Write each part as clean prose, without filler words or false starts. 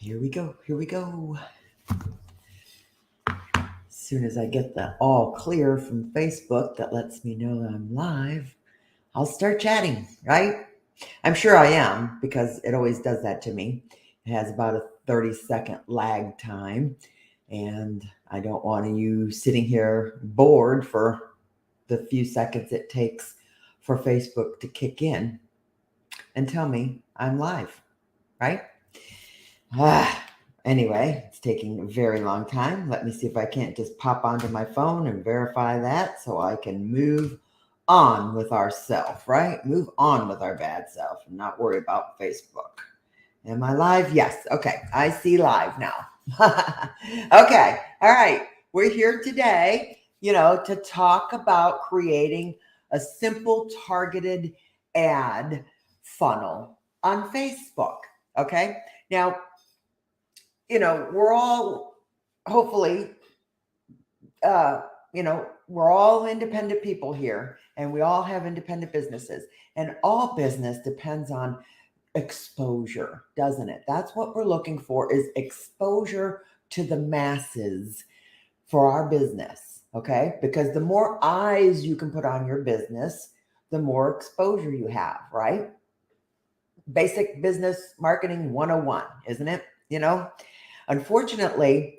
Here we go. Here we go. As soon as I get the all clear from Facebook that lets me know that I'm live, I'll start chatting, right? I'm sure I am because it always does that to me. It has about a 30-second lag time, and I don't want you sitting here bored for the few seconds it takes for Facebook to kick in and tell me I'm live, right? Anyway, it's taking a very long time. Let me see if I can't just pop onto my phone and verify that so I can move on with ourself, right? Move on with our bad self and not worry about Facebook. Am I live? Yes. Okay. I see live now. Okay. All right. We're here today, to talk about creating a simple targeted ad funnel on Facebook. Okay. Now, we're all hopefully, we're all independent people here and we all have independent businesses, and all business depends on exposure, doesn't it? That's what we're looking for, is exposure to the masses for our business. Okay. Because the more eyes you can put on your business, the more exposure you have, right? Basic business marketing 101, isn't it? Unfortunately,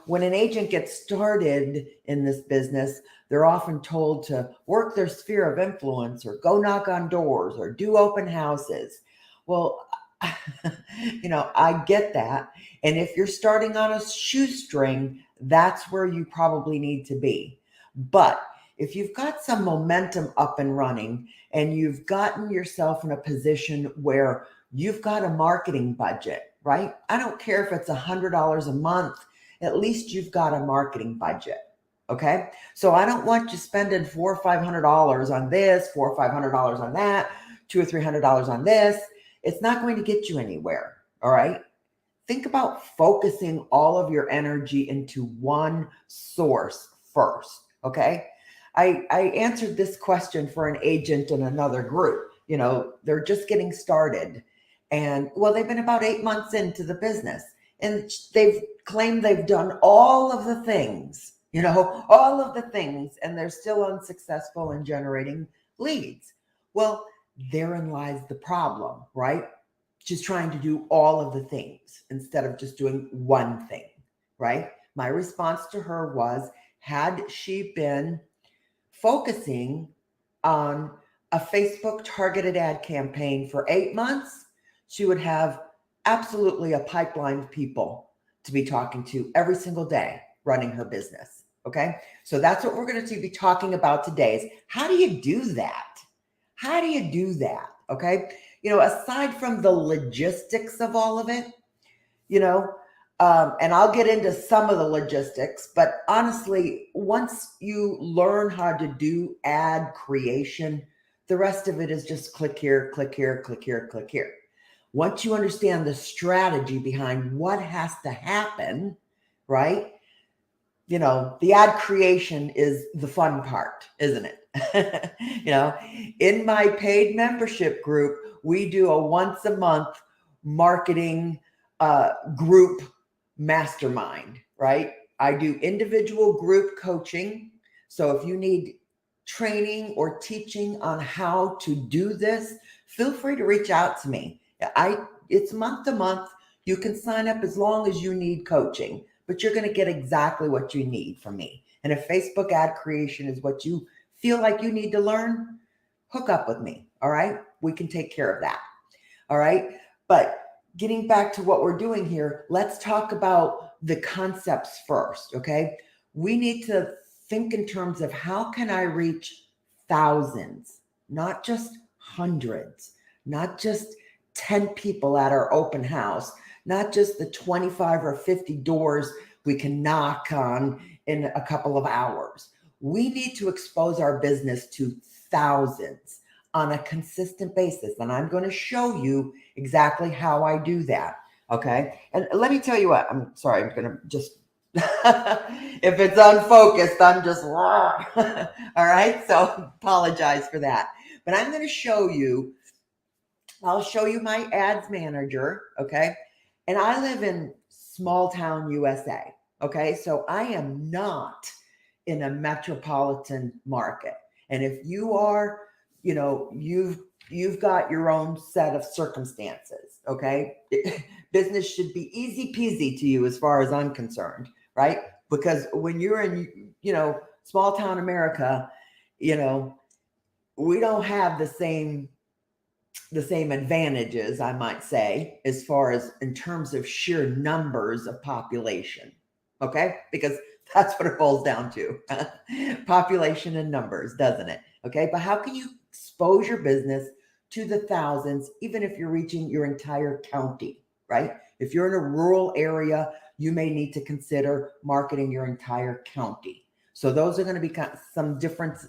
when an agent gets started in this business, they're often told to work their sphere of influence or go knock on doors or do open houses. Well, I get that. And if you're starting on a shoestring, that's where you probably need to be. But if you've got some momentum up and running and you've gotten yourself in a position where you've got a marketing budget, right? I don't care if it's $100 a month, at least you've got a marketing budget. Okay. So I don't want you spending $400 or $500 on this, $400 or $500 on that, $200 or $300 on this. It's not going to get you anywhere. All right. Think about focusing all of your energy into one source first. Okay. I answered this question for an agent in another group. They're just getting started. And well, they've been about 8 months into the business and they've claimed they've done all of the things, all of the things, and they're still unsuccessful in generating leads. Well, therein lies the problem, right? She's trying to do all of the things instead of just doing one thing, right? My response to her was, had she been focusing on a Facebook targeted ad campaign for 8 months, she would have absolutely a pipeline of people to be talking to every single day running her business. Okay. So that's what we're going to be talking about today, is how do you do that? How do you do that? Okay. Aside from the logistics of all of it, and I'll get into some of the logistics, but honestly, once you learn how to do ad creation, the rest of it is just click here, click here, click here, click here. Once you understand the strategy behind what has to happen, right? The ad creation is the fun part, isn't it? In my paid membership group, we do a once a month marketing group mastermind, right? I do individual group coaching. So if you need training or teaching on how to do this, feel free to reach out to me. It's month to month. You can sign up as long as you need coaching, but you're going to get exactly what you need from me. And if Facebook ad creation is what you feel like you need to learn, hook up with me. All right. We can take care of that. All right. But getting back to what we're doing here, let's talk about the concepts first. Okay. We need to think in terms of how can I reach thousands, not just hundreds, not just 10 people at our open house, not just the 25 or 50 doors we can knock on in a couple of hours. We need to expose our business to thousands on a consistent basis. And I'm going to show you exactly how I do that. Okay. And let me tell you what, I'm sorry, I'm going to just, if it's unfocused, I'm just, all right. So apologize for that. But I'm going to show you I'll show you my ads manager. Okay. And I live in small town USA. Okay. So I am not in a metropolitan market. And if you are, you've got your own set of circumstances. Okay. Business should be easy peasy to you as far as I'm concerned, right? Because when you're in, small town America, you know, we don't have the same advantages, I might say, as far as in terms of sheer numbers of population. Okay? Because that's what it boils down to. Population and numbers, doesn't it? Okay? But how can you expose your business to the thousands, even if you're reaching your entire county, right? If you're in a rural area, you may need to consider marketing your entire county. So those are going to be some difference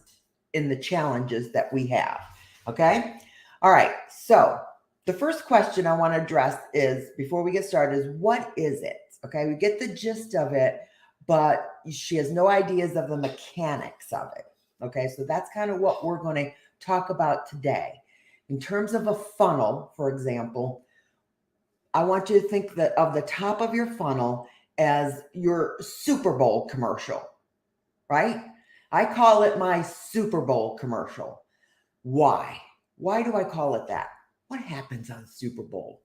in the challenges that we have. Okay? All right. So the first question I want to address is, before we get started, is what is it? Okay. We get the gist of it, but she has no ideas of the mechanics of it. Okay. So that's kind of what we're going to talk about today. In terms of a funnel, for example, I want you to think that of the top of your funnel as your Super Bowl commercial, right? I call it my Super Bowl commercial. Why? Why do I call it that? What happens on Super Bowl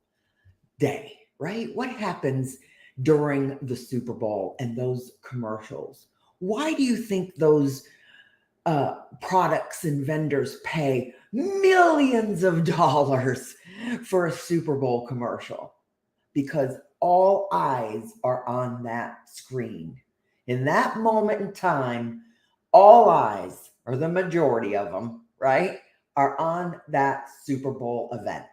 day, right? What happens during the Super Bowl and those commercials? Why do you think those products and vendors pay millions of dollars for a Super Bowl commercial? Because all eyes are on that screen. In that moment in time, all eyes, or the majority of them, right, are on that Super Bowl event.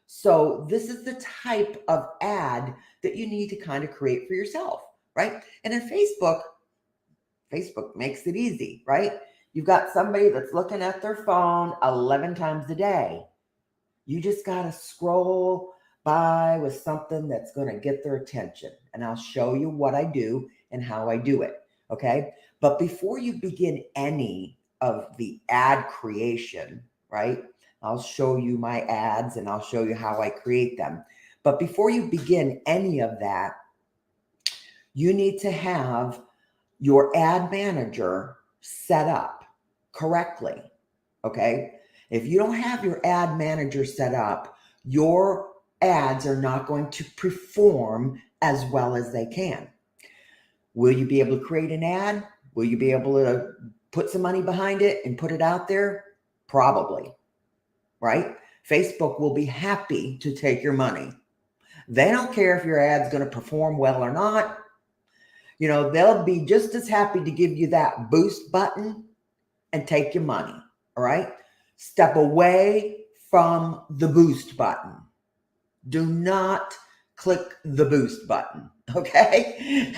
So this is the type of ad that you need to kind of create for yourself, right? And in Facebook makes it easy, right? You've got somebody that's looking at their phone 11 times a day. You just got to scroll by with something that's going to get their attention. And I'll show you what I do and how I do it. Okay. But before you begin any of the ad creation, right? I'll show you my ads and I'll show you how I create them. But before you begin any of that, you need to have your ad manager set up correctly. Okay. If you don't have your ad manager set up, your ads are not going to perform as well as they can. Will you be able to create an ad? Will you be able to put some money behind it and put it out there? Probably, right? Facebook will be happy to take your money. They don't care if your ad's going to perform well or not. They'll be just as happy to give you that boost button and take your money. All right. Step away from the boost button. Do not click the boost button. Okay.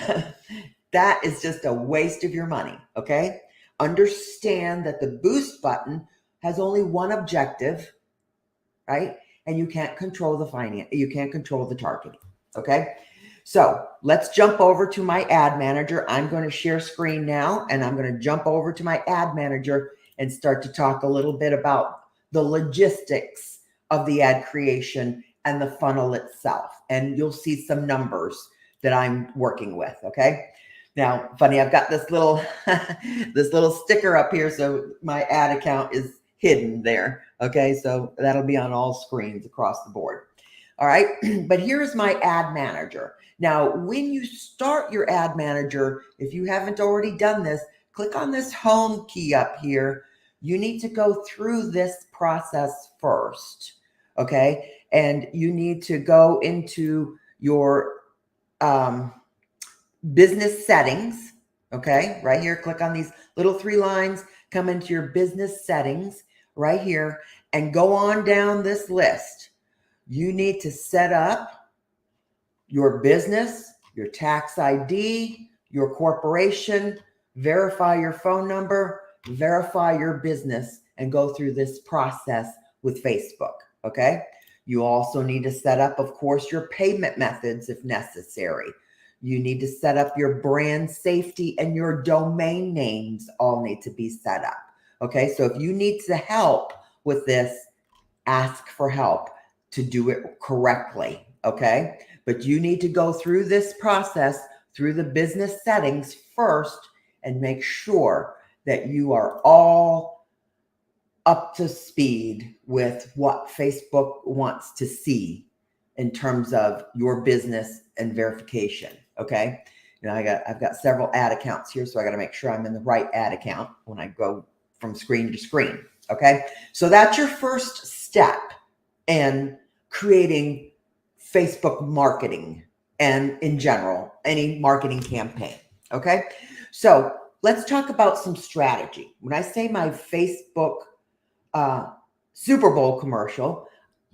That is just a waste of your money. Okay. Understand that the boost button has only one objective, right? And you can't control the finance. You can't control the targeting. Okay. So let's jump over to my ad manager. I'm going to share screen now, and I'm going to jump over to my ad manager and start to talk a little bit about the logistics of the ad creation and the funnel itself. And you'll see some numbers that I'm working with. Okay. Now, funny, I've got this little sticker up here, so my ad account is hidden there. Okay. So that'll be on all screens across the board. All right. But here's my ad manager. Now, when you start your ad manager, if you haven't already done this, click on this home key up here. You need to go through this process first. Okay. And you need to go into your business settings. Okay. Right here, click on these little 3 lines, come into your business settings right here and go on down this list. You need to set up your business, your tax ID, your corporation, verify your phone number, verify your business, and go through this process with Facebook. Okay. You also need to set up, of course, your payment methods if necessary. You need to set up your brand safety, and your domain names all need to be set up. Okay. So if you need to help with this, ask for help. to do it correctly, okay? But you need to go through this process, through the business settings first, and make sure that you are all up to speed with what Facebook wants to see in terms of your business and verification, okay? I've got several ad accounts here, so I got to make sure I'm in the right ad account when I go from screen to screen, okay? So that's your first step in creating Facebook marketing and in general, any marketing campaign, okay? So let's talk about some strategy. When I say my Facebook Super Bowl commercial,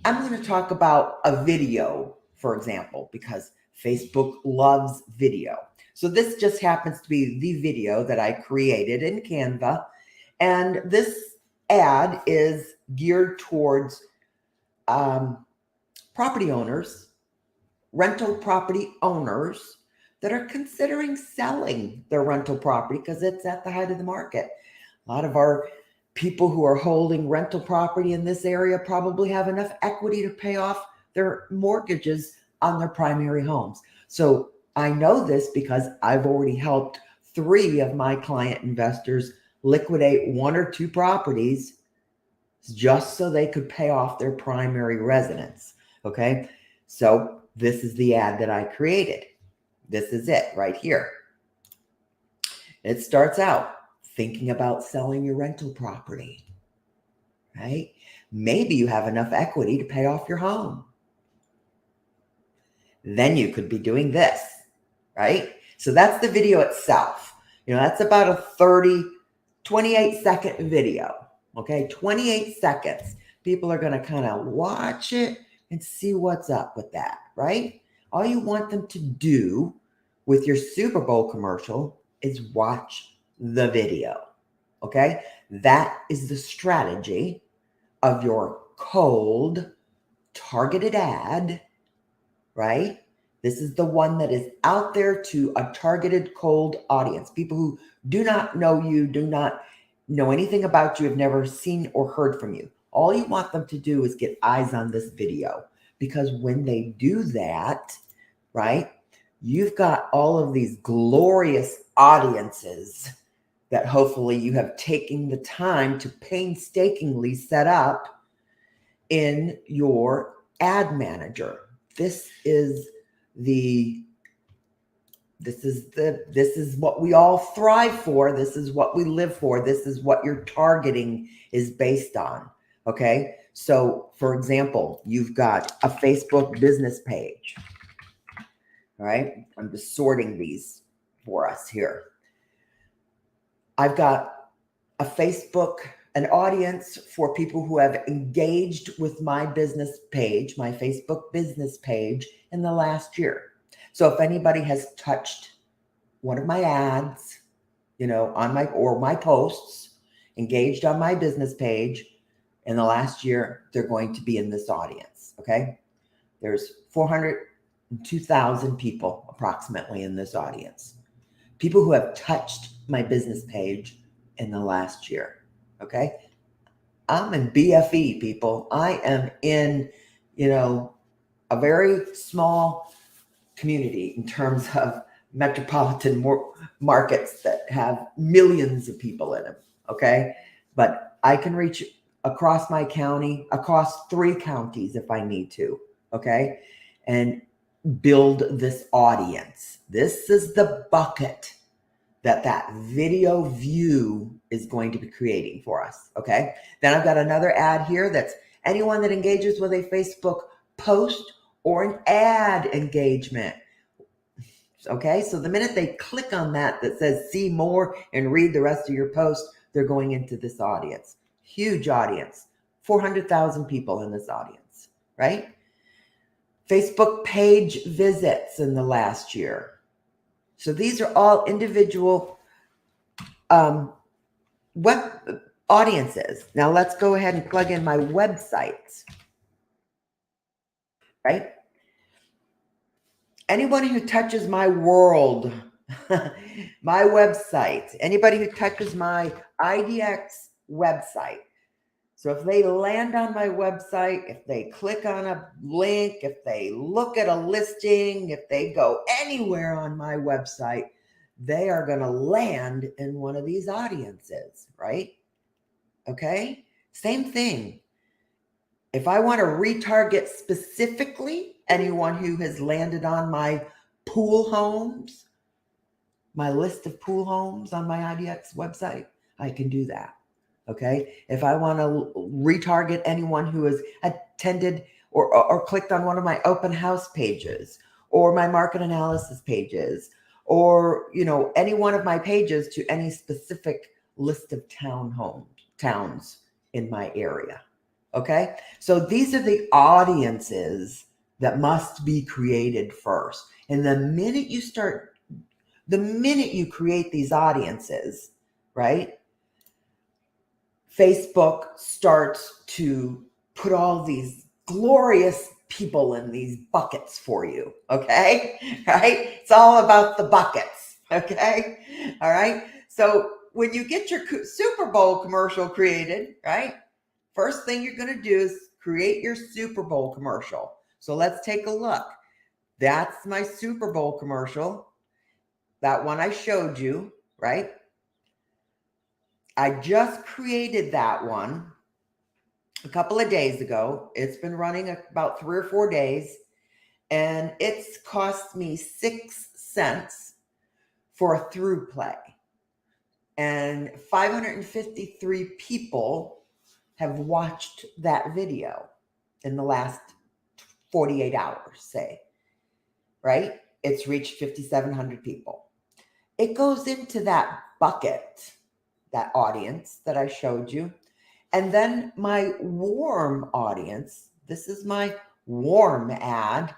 I'm going to talk about a video, for example, because Facebook loves video. So this just happens to be the video that I created in Canva. And this ad is geared towards property owners, rental property owners that are considering selling their rental property because it's at the height of the market. A lot of our people who are holding rental property in this area probably have enough equity to pay off their mortgages on their primary homes. So I know this because I've already helped 3 of my client investors liquidate 1 or 2 properties just so they could pay off their primary residence. Okay. So this is the ad that I created. This is it right here. It starts out thinking about selling your rental property, right? Maybe you have enough equity to pay off your home. Then you could be doing this, right? So that's the video itself. That's about a 28-second video, okay? 28 seconds. People are going to kind of watch it and see what's up with that, right? All you want them to do with your Super Bowl commercial is watch the video, okay? That is the strategy of your cold targeted ad, right? This is the one that is out there to a targeted cold audience, people who do not know you, do not know anything about you, have never seen or heard from you. All you want them to do is get eyes on this video, because when they do that, right, you've got all of these glorious audiences that hopefully you have taken the time to painstakingly set up in your ad manager. This is what we all thrive for. This is what we live for. This is what your targeting is based on. Okay. So for example, you've got a Facebook business page. All right. I'm just sorting these for us here. I've got a Facebook, an audience for people who have engaged with my business page, my Facebook business page in the last year. So if anybody has touched one of my ads, on my posts, engaged on my business page in the last year, they're going to be in this audience. Okay. There's 402,000 people approximately in this audience. People who have touched my business page in the last year. Okay. I'm in BFE, people. I am in, a very small community in terms of metropolitan markets that have millions of people in them. Okay. But I can reach across my county, across 3 counties if I need to. Okay. And build this audience. This is the bucket that video view is going to be creating for us. Okay. Then I've got another ad here that's anyone that engages with a Facebook post or an ad engagement. Okay. So the minute they click on that says see more and read the rest of your post, they're going into this audience. Huge audience, 400,000 people in this audience, right? Facebook page visits in the last year. So these are all individual web audiences. Now let's go ahead and plug in my website, right? Anybody who touches my world, my website, anybody who touches my IDX website, So if they land on my website, if they click on a link, if they look at a listing, if they go anywhere on my website, they are going to land in one of these audiences, right? Okay? Same thing. If I want to retarget specifically anyone who has landed on my pool homes, my list of pool homes on my IDX website, I can do that. Okay. If I want to retarget anyone who has attended or clicked on one of my open house pages or my market analysis pages, or, any one of my pages to any specific list of towns in my area. Okay. So these are the audiences that must be created first. And the minute you create these audiences, right? Facebook starts to put all these glorious people in these buckets for you. Okay. Right. It's all about the buckets. Okay. All right. So when you get your Super Bowl commercial created, right? First thing you're going to do is create your Super Bowl commercial. So let's take a look. That's my Super Bowl commercial. That one I showed you, right? I just created that one a couple of days ago. It's been running about 3 or 4 days, and it's cost me 6 cents for a through play. And 553 people have watched that video in the last 48 hours, say, right? It's reached 5,700 people. It goes into that bucket, that audience that I showed you. And then my warm audience, this is my warm ad.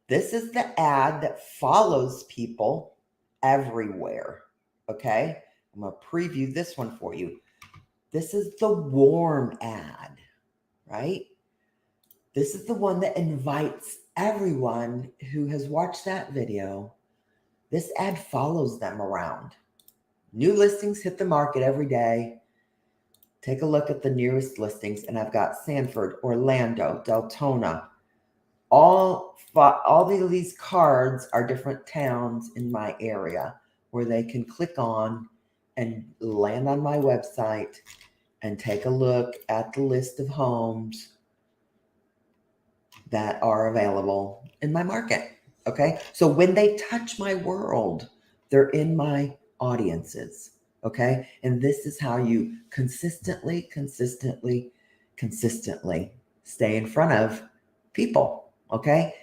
This is the ad that follows people everywhere. Okay. I'm going to preview this one for you. This is the warm ad, right? This is the one that invites everyone who has watched that video. This ad follows them around. New listings hit the market every day. Take a look at the nearest listings, and I've got Sanford, Orlando, Deltona. All of these cards are different towns in my area where they can click on and land on my website and take a look at the list of homes that are available in my market. Okay. So when they touch my world, they're in my audiences. Okay. And this is how you consistently stay in front of people. Okay.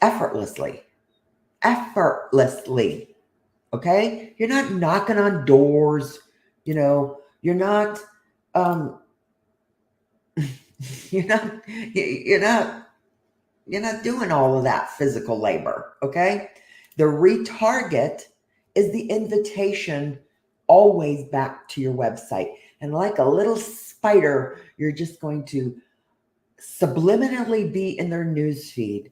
Effortlessly. Okay. You're not knocking on doors. You're not, you're not doing all of that physical labor, okay? The retarget is the invitation always back to your website. And like a little spider, you're just going to subliminally be in their newsfeed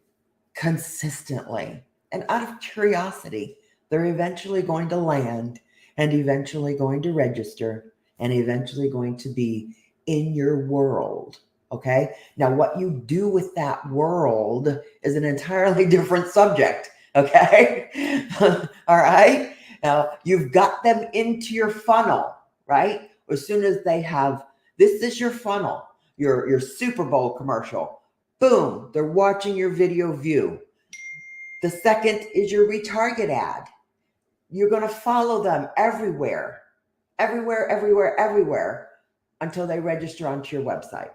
consistently. And out of curiosity, they're eventually going to land and eventually going to register and eventually going to be in your world. Okay. Now, what you do with that world is an entirely different subject. Okay. All right. Now, you've got them into your funnel, right? As soon as they have, this is your funnel, your Super Bowl commercial. Boom. They're watching your video view. The second is your retarget ad. You're going to follow them everywhere until they register onto your website.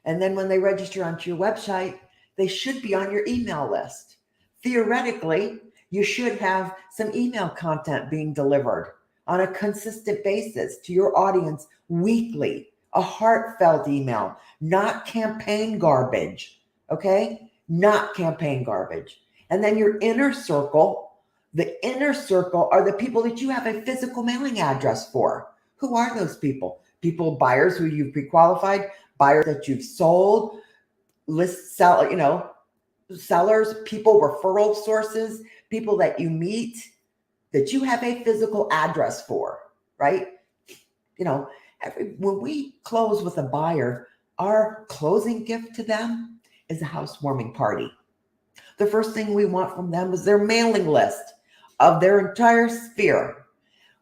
And then when they register onto your website, they should be on your email list. Theoretically, you should have some email content being delivered on a consistent basis to your audience weekly, a heartfelt email, not campaign garbage, okay? Not campaign garbage. And then your inner circle, the inner circle are the people that you have a physical mailing address for. Who are those people? Buyers who you've pre-qualified, buyers that you've sold, sellers, people, referral sources, people that you meet, that you have a physical address for, right? When we close with a buyer, Our closing gift to them is a housewarming party. The first thing we want from them is their mailing list of their entire sphere.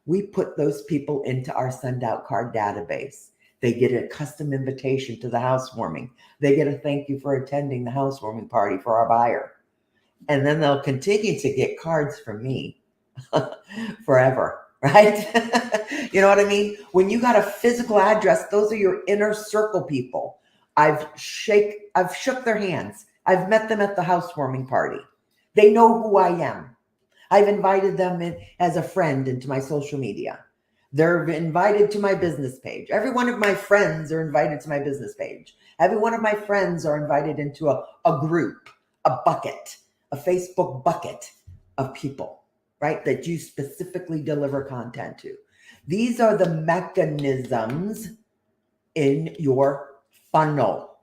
We put those people into our send out card database. They get a custom invitation to the housewarming. They get a thank you for attending the housewarming party for our buyer. And then they'll continue to get cards from me forever, right? You know what I mean? When you got a physical address, those are your inner circle people. I've shook their hands. I've met them at the housewarming party. They know who I am. I've invited them in as a friend into my social media. They're invited to my business page. Every one of my friends are invited to my business page. Every one of my friends are invited into a group, a bucket, a Facebook bucket of people, right? That you specifically deliver content to. These are the mechanisms in your funnel.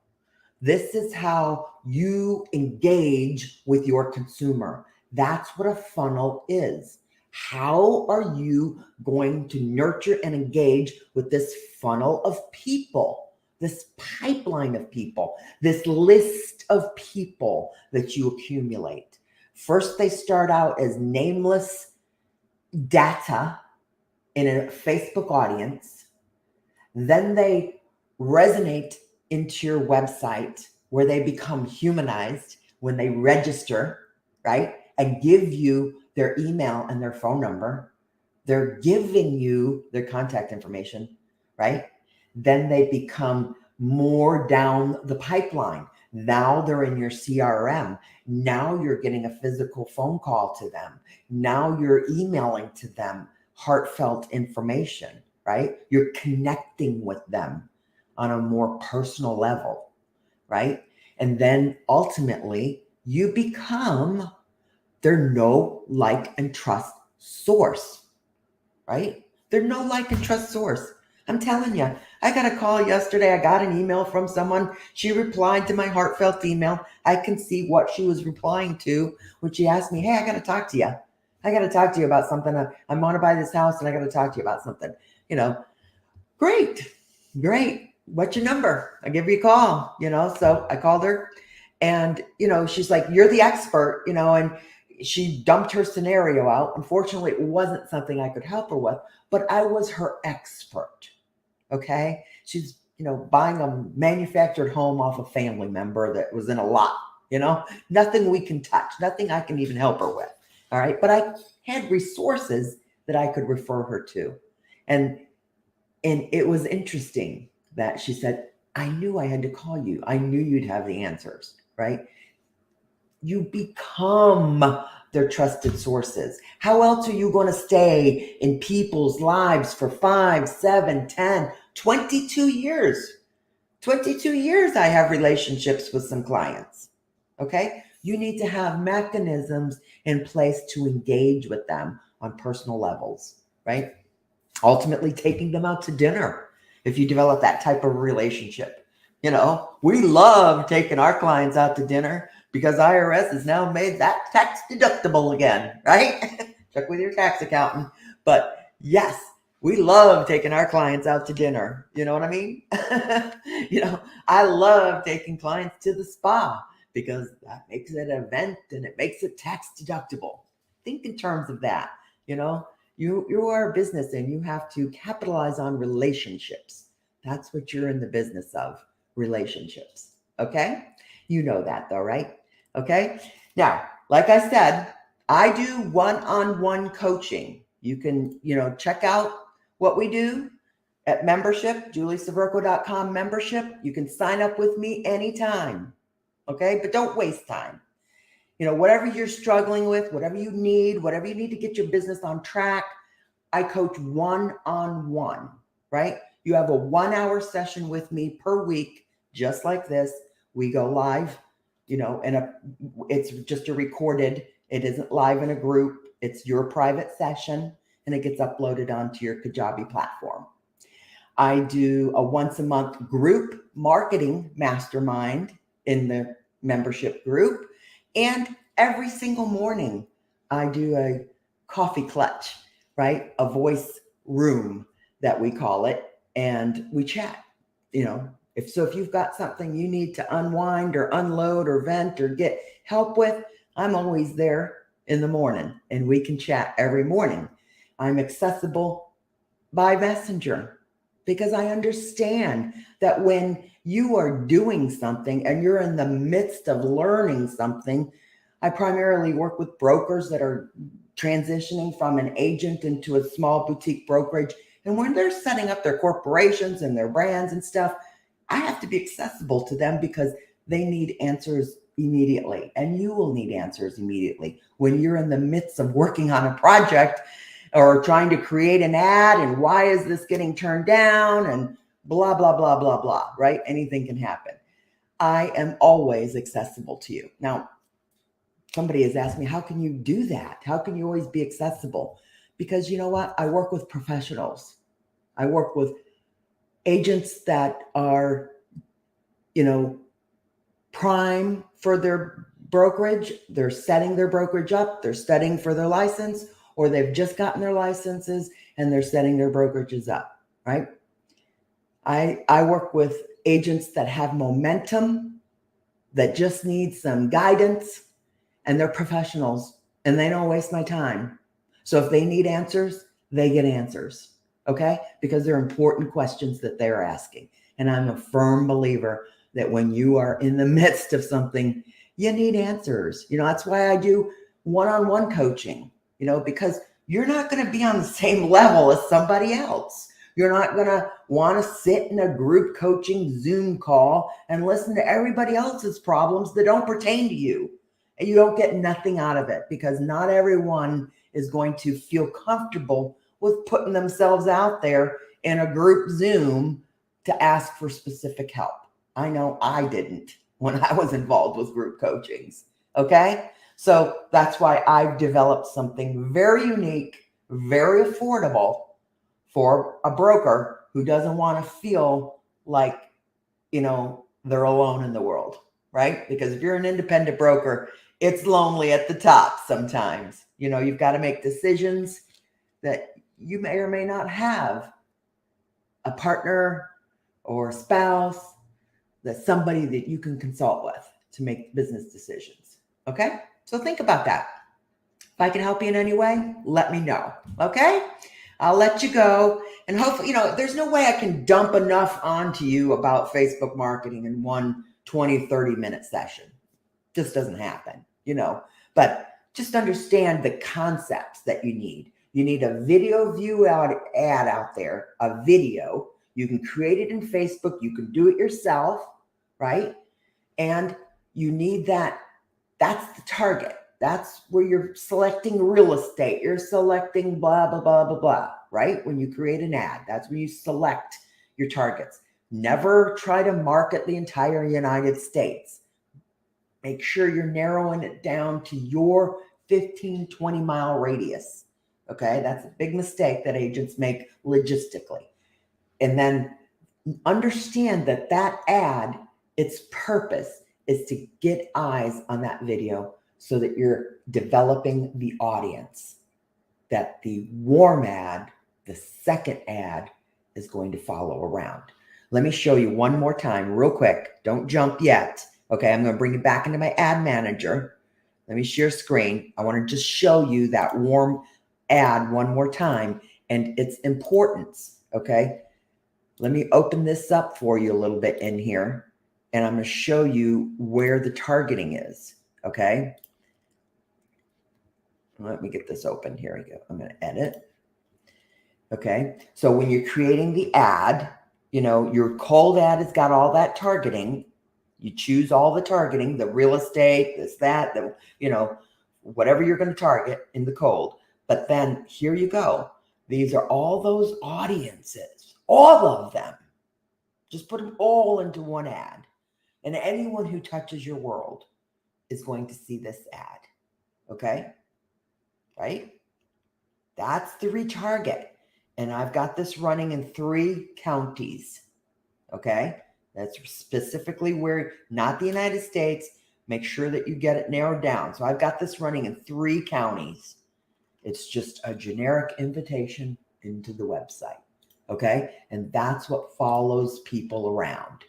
This is how you engage with your consumer. That's what a funnel is. How are you going to nurture and engage with this funnel of people, this pipeline of people, this list of people that you accumulate? First, they start out as nameless data in a Facebook audience. Then they resonate into your website where they become humanized when they register, right? And give you their email and their phone number. They're giving you their contact information, right? Then they become more down the pipeline. Now they're in your CRM. Now you're getting a physical phone call to them. Now you're emailing to them heartfelt information, right? You're connecting with them on a more personal level, right? And then ultimately you become their know, like, and trust source, right? They're know, like, and trust source. I'm telling you, I got a call yesterday. I got an email from someone. She replied to my heartfelt email. I can see what she was replying to when she asked me, hey, I got to talk to you. I got to talk to you about something. I want to buy this house and I got to talk to you about something. You know, great. What's your number? I'll give you a call, So I called her and, she's like, you're the expert, and she dumped her scenario out. Unfortunately, it wasn't something I could help her with, but I was her expert. Okay. She's, buying a manufactured home off a family member that was in a lot, nothing we can touch, nothing I can even help her with. All right. But I had resources that I could refer her to. And it was interesting that she said, I knew I had to call you. I knew you'd have the answers, right? You become their trusted sources. How else are you going to stay in people's lives for 5, 7, 10, 22 years? 22 years I have relationships with some clients. Okay? You need to have mechanisms in place to engage with them on personal levels, right? Ultimately taking them out to dinner if you develop that type of relationship. We love taking our clients out to dinner because IRS has now made that tax deductible again, right? Check with your tax accountant. But yes, we love taking our clients out to dinner. You know what I mean? I love taking clients to the spa because that makes it an event and it makes it tax deductible. Think in terms of that, You are a business and you have to capitalize on relationships. That's what you're in the business of, relationships. Okay? You know that though, right? Okay? Now, like I said, I do one-on-one coaching. You can, check out what we do at membership, julieseverco.com membership. You can sign up with me anytime. Okay? But don't waste time. Whatever you're struggling with, whatever you need to get your business on track, I coach one-on-one, right? You have a 1-hour session with me per week, just like this. We go live, and it's just a recorded. It isn't live in a group. It's your private session, and it gets uploaded onto your Kajabi platform. I do a once-a-month group marketing mastermind in the membership group. And every single morning, I do a coffee clutch, a voice room that we call it. And we chat, If you've got something you need to unwind or unload or vent or get help with, I'm always there in the morning and we can chat every morning. I'm accessible by messenger because I understand that when you are doing something and you're in the midst of learning something, I primarily work with brokers that are transitioning from an agent into a small boutique brokerage. And when they're setting up their corporations and their brands and stuff, I have to be accessible to them because they need answers immediately. And you will need answers immediately when you're in the midst of working on a project or trying to create an ad and why is this getting turned down and blah, blah, blah, blah, blah, right? Anything can happen. I am always accessible to you. Now, somebody has asked me, how can you do that? How can you always be accessible? Because you know what? I work with professionals. I work with agents that are, prime for their brokerage. They're setting their brokerage up. They're studying for their license, or they've just gotten their licenses and they're setting their brokerages up, right? I work with agents that have momentum, that just need some guidance, and they're professionals and they don't waste my time. So if they need answers, they get answers, okay? Because they're important questions that they're asking. And I'm a firm believer that when you are in the midst of something, you need answers. That's why I do one-on-one coaching, because you're not going to be on the same level as somebody else. You're not going to want to sit in a group coaching Zoom call and listen to everybody else's problems that don't pertain to you. And you don't get nothing out of it because not everyone is going to feel comfortable with putting themselves out there in a group Zoom to ask for specific help. I know I didn't when I was involved with group coachings. Okay. So that's why I've developed something very unique, very affordable for a broker who doesn't want to feel like, they're alone in the world, right? Because if you're an independent broker, it's lonely at the top sometimes. You've got to make decisions that you may or may not have a partner or spouse, that's somebody that you can consult with to make business decisions. Okay? So think about that. If I can help you in any way, let me know. Okay? I'll let you go. And hopefully, there's no way I can dump enough onto you about Facebook marketing in one 20, 30-minute session. Just doesn't happen, But just understand the concepts that you need. You need a video view ad out there, a video. You can create it in Facebook. You can do it yourself, right? And you need that. That's the target. That's where you're selecting real estate. You're selecting blah, blah, blah, blah, blah, right? When you create an ad, that's when you select your targets. Never try to market the entire United States. Make sure you're narrowing it down to your 15, 20-mile radius. Okay, that's a big mistake that agents make logistically. And then understand that ad, its purpose is to get eyes on that video so that you're developing the audience that the warm ad, the second ad, is going to follow around. Let me show you one more time real quick. Don't jump yet. Okay, I'm going to bring you back into my ad manager. Let me share screen. I want to just show you that warm ad one more time and its importance. Okay, let me open this up for you a little bit in here, and I'm going to show you where the targeting is. Okay, let me get this open. Here we go. I'm going to edit. Okay, so when you're creating the ad, your cold ad has got all that targeting. You choose all the targeting, the real estate, this, that, whatever you're going to target in the cold. But then here you go. These are all those audiences, all of them. Just put them all into one ad. And anyone who touches your world is going to see this ad. Okay? Right? That's the retarget. And I've got this running in 3 counties. Okay? That's specifically where, not the United States. Make sure that you get it narrowed down. So I've got this running in 3 counties. It's just a generic invitation into the website. Okay? And that's what follows people around.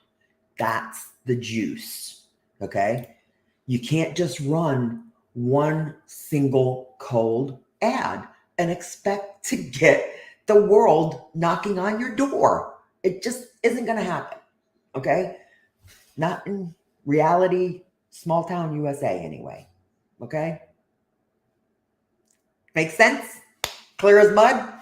That's the juice. Okay. You can't just run one single cold ad and expect to get the world knocking on your door. It just isn't going to happen. Okay. Not in reality, small town USA anyway. Okay. Makes sense? Clear as mud?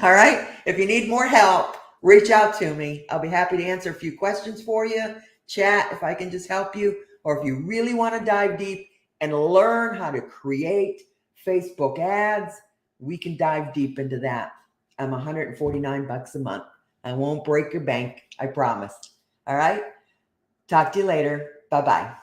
All right. If you need more help, reach out to me. I'll be happy to answer a few questions for you, chat if I can just help you, or if you really want to dive deep and learn how to create Facebook ads, we can dive deep into that. I'm $149 a month. I won't break your bank. I promise. All right. Talk to you later. Bye-bye.